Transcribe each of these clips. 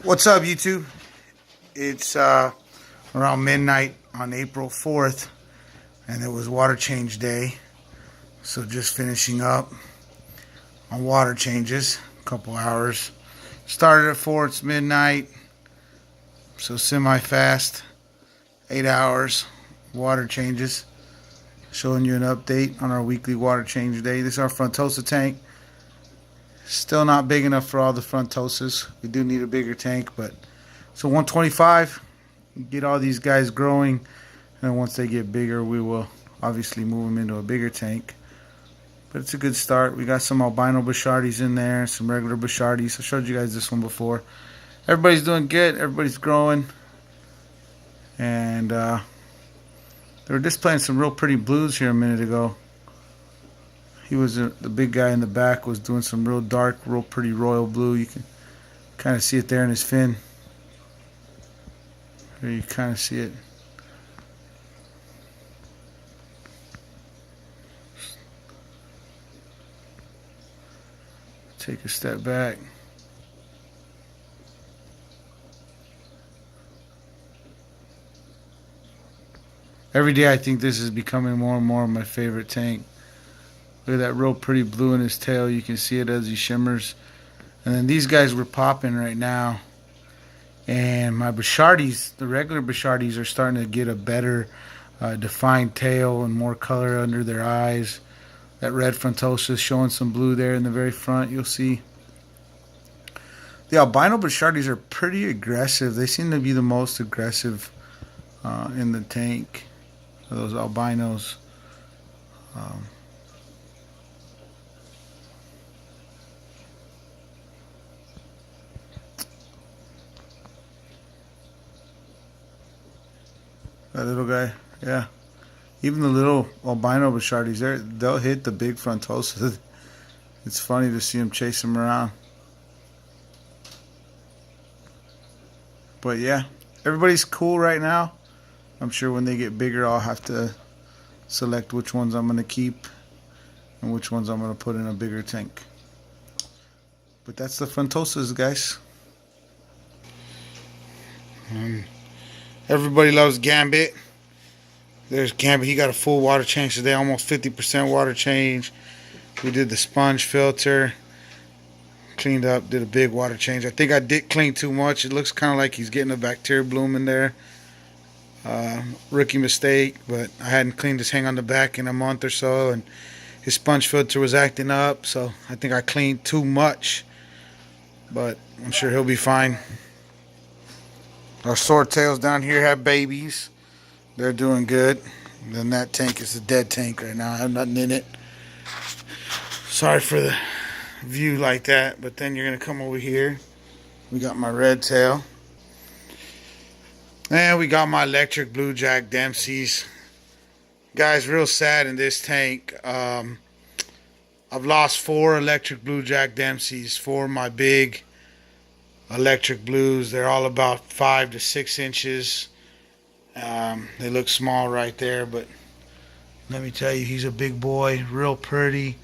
What's up, YouTube? It's around midnight on April 4th, and it was water change day. So just finishing up on water changes, a couple hours. Started at 4, it's midnight, so semi-fast, 8 hours, water changes. Showing you an update on our weekly water change day. This is our Frontosa tank. Still not big enough for all the Frontosas. We do need a bigger tank, but so 125. Get all these guys growing, and once they get bigger, we will obviously move them into a bigger tank. But it's a good start. We got some albino Bichardis in there, some regular Bichardis. I showed you guys this one before. Everybody's doing good. Everybody's growing, and they were displaying some real pretty blues here a minute ago. He was the big guy in the back was doing some real dark, real pretty royal blue. You can kind of see it there in his fin. There you kind of see it. Take a step back. Every day I think this is becoming more and more my favorite tank. Look at that real pretty blue in his tail. You can see it as he shimmers. And then these guys were popping right now. And my Bichardis, the regular Bichardis, are starting to get a better defined tail and more color under their eyes. That red Frontosa is showing some blue there in the very front, you'll see. The albino Bichardis are pretty aggressive. They seem to be the most aggressive in the tank, those albinos. That little guy, yeah. Even the little albino Bichardis, they'll hit the big Frontosa. It's funny to see them chase them around. But yeah, everybody's cool right now. I'm sure when they get bigger, I'll have to select which ones I'm going to keep and which ones I'm going to put in a bigger tank. But that's the Frontosas, guys. Everybody loves Gambit. There's Gambit. He got a full water change today, almost 50% water change. We did the sponge filter. Cleaned up, did a big water change. I think I did clean too much. It looks kind of like he's getting a bacteria bloom in there. Rookie mistake, but I hadn't cleaned his hang on the back in a month or so, and his sponge filter was acting up, so I think I cleaned too much. But I'm sure he'll be fine. Our swordtails down here have babies. They're doing good. And then that tank is a dead tank right now. I have nothing in it. Sorry for the view like that, but then you're going to come over here. We got my red tail. And we got my electric blue Jack Dempsey's. Guys, real sad in this tank. I've lost 4 electric blue Jack Dempsey's. 4 of my big electric blues. They're all about 5 to 6 inches. They look small right there, but let me tell you, he's a big boy, real pretty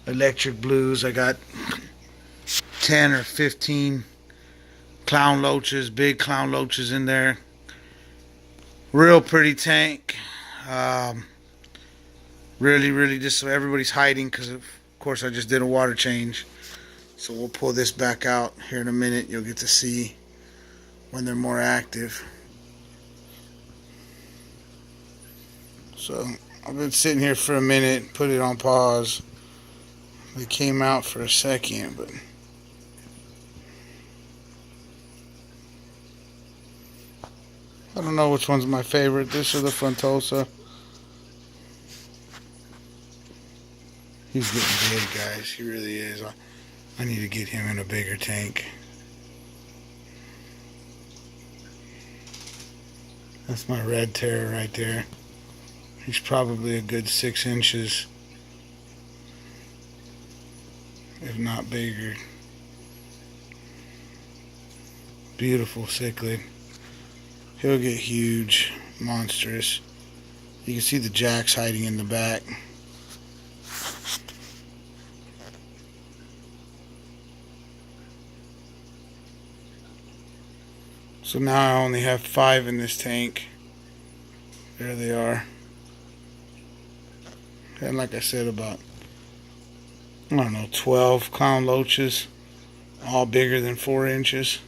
electric blues. I got 10 or 15 clown loaches, big clown loaches in there. Real pretty tank. Really just so everybody's hiding because of course I just did a water change. So we'll pull this back out here in a minute. You'll get to see when they're more active. So I've been sitting here for a minute, put it on pause. They came out for a second, but I don't know which one's my favorite. This or the Frontosa. He's getting big, guys. He really is. I need to get him in a bigger tank. That's my red terror right there. He's probably a good 6 inches, if not bigger. Beautiful cichlid. He'll get huge, monstrous. You can see the jacks hiding in the back. So now I only have 5 in this tank. There they are. And like I said, about, I don't know, 12 clown loaches, all bigger than 4 inches.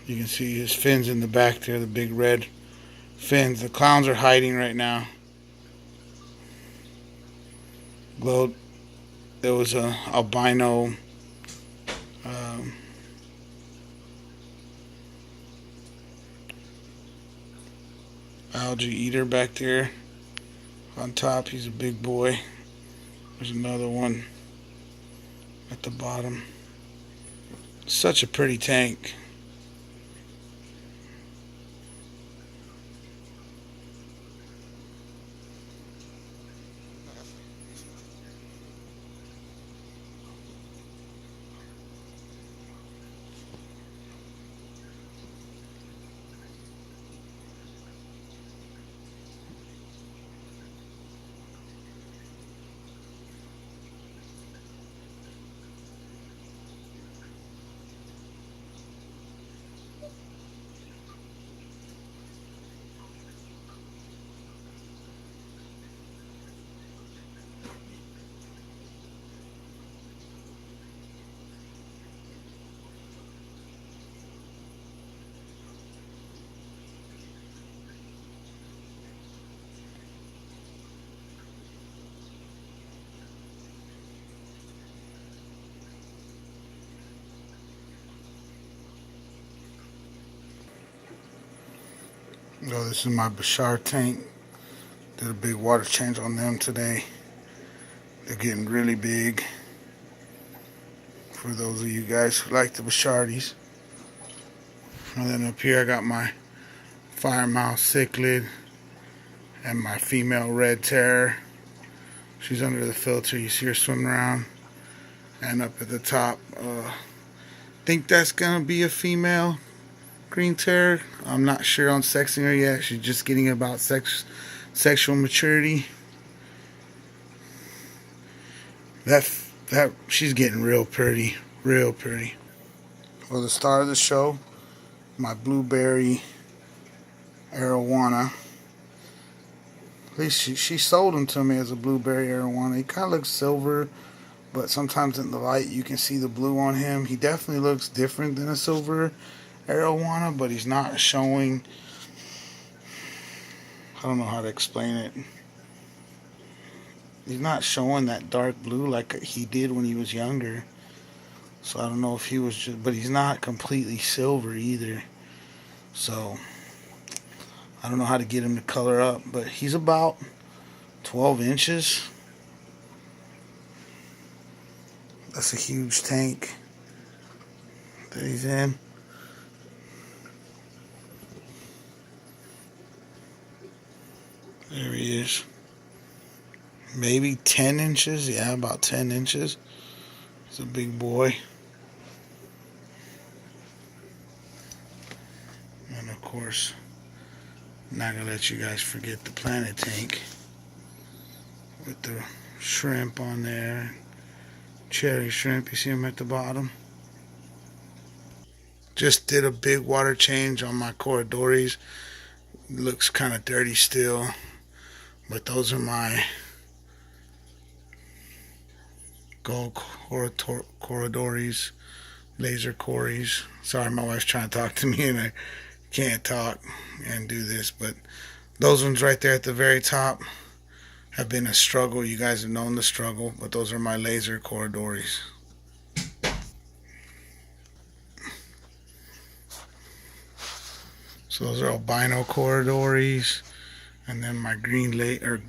You can see his fins in the back there, the big red fins. The clowns are hiding right now. Glowed. There was a albino algae eater back there on top. He's a big boy. There's another one at the bottom. Such a pretty tank. Oh, this is my Bashar tank. Did a big water change on them today. They're getting really big. For those of you guys who like the Bashardis. And then up here I got my Firemouth cichlid and my female red terror. She's under the filter. You see her swimming around. And up at the top, think that's gonna be a female green terror. I'm not sure on sexing her yet. She's just getting about sexual maturity. That she's getting real pretty, real pretty. Well, the star of the show, my blueberry arowana. At least she sold him to me as a blueberry arowana. He kind of looks silver, but sometimes in the light you can see the blue on him. He definitely looks different than a silver arowana, but he's not showing. I don't know how to explain it. He's not showing that dark blue like he did when he was younger. So I don't know if he was just, but he's not completely silver either. So I don't know how to get him to color up, but he's about 12 inches. That's a huge tank that he's in. There he is. Maybe 10 inches. Yeah, about 10 inches. He's a big boy. And of course, I'm not going to let you guys forget the planet tank with the shrimp on there. Cherry shrimp. You see them at the bottom. Just did a big water change on my Corydoras. Looks kind of dirty still. But those are my gold Corydoras, laser Corys. Sorry, my wife's trying to talk to me and I can't talk and do this. But those ones right there at the very top have been a struggle. You guys have known the struggle. But those are my laser Corydoras. So those are albino Corydoras. And then my green or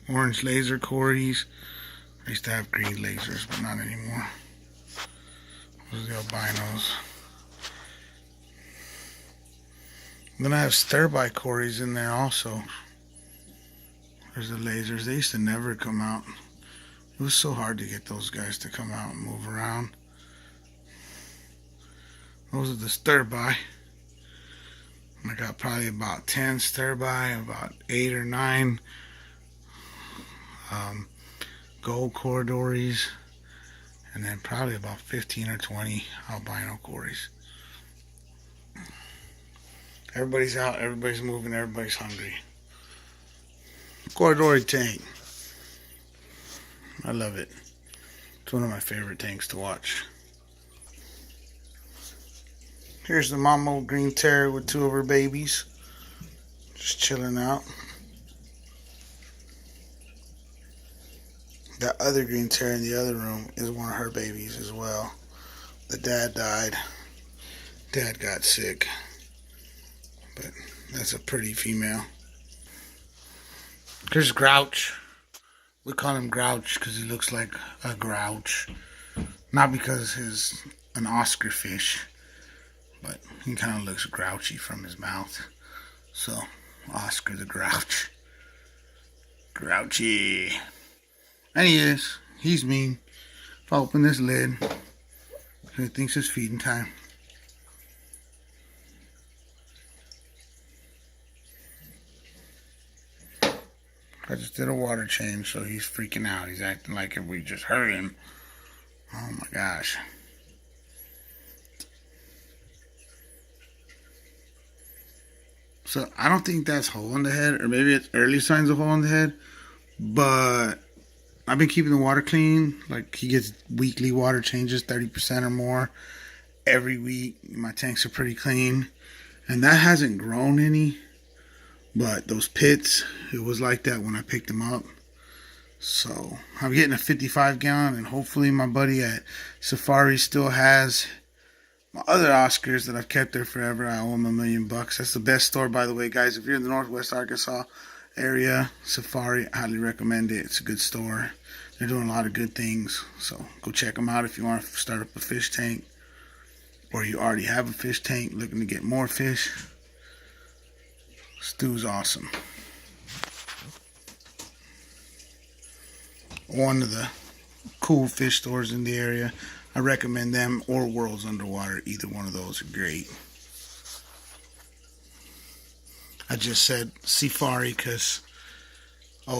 orange laser Corys. I used to have green lasers, but not anymore. Those are the albinos. And then I have Stirbi Corys in there also. There's the lasers. They used to never come out. It was so hard to get those guys to come out and move around. Those are the Stirbi. I got probably about 10 Stirbi, about 8 or 9 gold Corydoras, and then probably about 15 or 20 albino Corys. Everybody's out, everybody's moving, everybody's hungry. Corridor tank. I love it. It's one of my favorite tanks to watch. Here's the mama green terrier with two of her babies. Just chilling out. That other green terrier in the other room is one of her babies as well. The dad died. Dad got sick. But that's a pretty female. Here's Grouch. We call him Grouch because he looks like a grouch. Not because he's an Oscar fish, but he kind of looks grouchy from his mouth. So, Oscar the Grouch. Grouchy. And he is. He's mean. If I open this lid, he thinks it's feeding time. I just did a water change, so he's freaking out. He's acting like if we just hurt him. Oh my gosh. So I don't think that's hole in the head, or maybe it's early signs of hole in the head. But I've been keeping the water clean. Like, he gets weekly water changes, 30% or more every week. My tanks are pretty clean. And that hasn't grown any. But those pits, it was like that when I picked them up. So I'm getting a 55 gallon, and hopefully my buddy at Safari still has my other Oscars that I've kept there forever. I owe him $1 million. That's the best store, by the way, guys. If you're in the Northwest Arkansas area, Safari, I highly recommend it. It's a good store. They're doing a lot of good things. So go check them out if you want to start up a fish tank, or you already have a fish tank looking to get more fish. Stu's awesome. One of the cool fish stores in the area. I recommend them or World's Underwater. Either one of those are great. I just said Safari because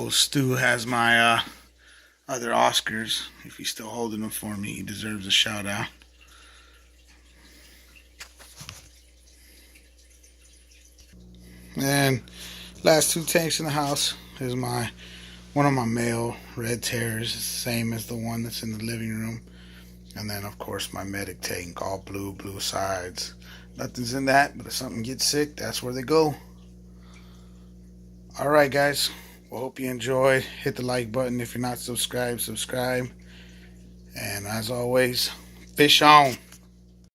Stu has my other Oscars. If he's still holding them for me, he deserves a shout out. And last two tanks in the house is one of my male red terriers. It's the same as the one that's in the living room. And then, of course, my medic tank, all blue sides. Nothing's in that, but if something gets sick, that's where they go. Alright, guys. Well, hope you enjoyed. Hit the like button. If you're not subscribed, subscribe. And as always, fish on.